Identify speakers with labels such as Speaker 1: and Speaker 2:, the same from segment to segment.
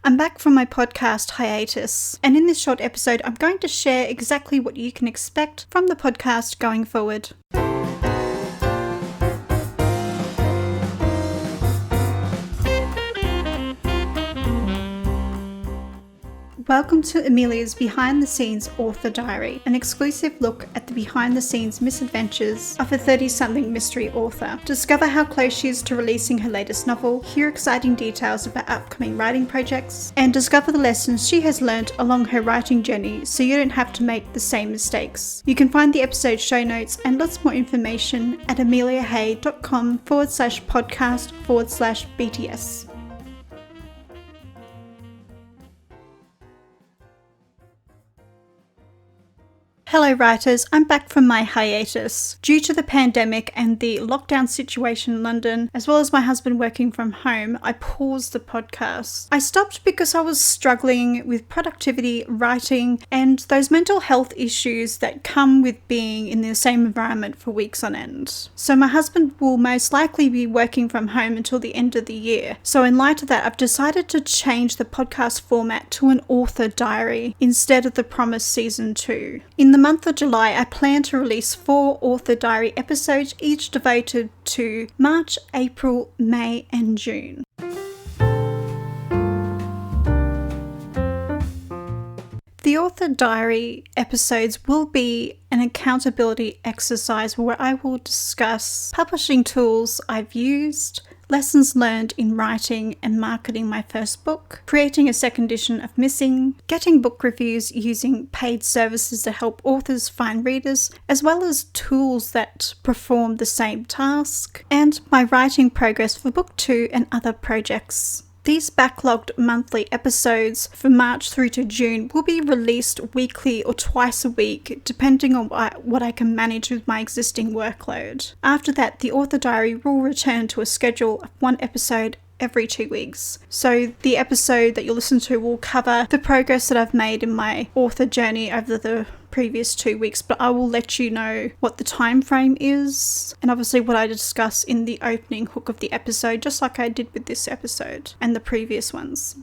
Speaker 1: I'm back from my podcast Hiatus, and in this short episode I'm going to share exactly what you can expect from the podcast going forward. Welcome to Amelia's Behind the Scenes Author Diary, an exclusive look at the behind the scenes misadventures of a 30-something mystery author. Discover how close she is to releasing her latest novel, hear exciting details about upcoming writing projects, and discover the lessons she has learned along her writing journey so you don't have to make the same mistakes. You can find the episode show notes and lots more information at ameliahay.com/podcast/BTS. Hello writers, I'm back from my hiatus. Due to the pandemic and the lockdown situation in London, as well as my husband working from home, I paused the podcast. I stopped because I was struggling with productivity, writing, and those mental health issues that come with being in the same environment for weeks on end. So my husband will most likely be working from home until the end of the year. So in light of that, I've decided to change the podcast format to an author diary instead of the promised season 2. In the month of July, I plan to release 4 author diary episodes, each devoted to March, April, May, and June. The author diary episodes will be an accountability exercise where I will discuss publishing tools I've used, lessons learned in writing and marketing my first book, creating a second edition of Missing, getting book reviews using paid services to help authors find readers, as well as tools that perform the same task, and my writing progress for book 2 and other projects. These backlogged monthly episodes for March through to June will be released weekly or twice a week, depending on what I can manage with my existing workload. After that, the author diary will return to a schedule of 1 episode every 2 weeks. So the episode that you'll listen to will cover the progress that I've made in my author journey over the previous 2 weeks, but I will let you know what the time frame is and obviously what I discuss in the opening hook of the episode, just like I did with this episode and the previous ones.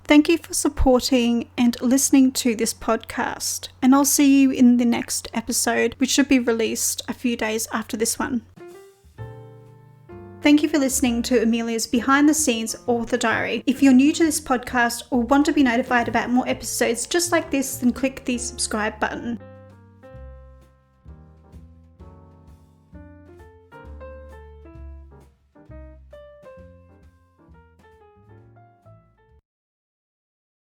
Speaker 1: Thank you for supporting and listening to this podcast, and I'll see you in the next episode, which should be released a few days after this one. Thank you for listening to Amelia's Behind the Scenes Author Diary. If you're new to this podcast or want to be notified about more episodes just like this, then click the subscribe button.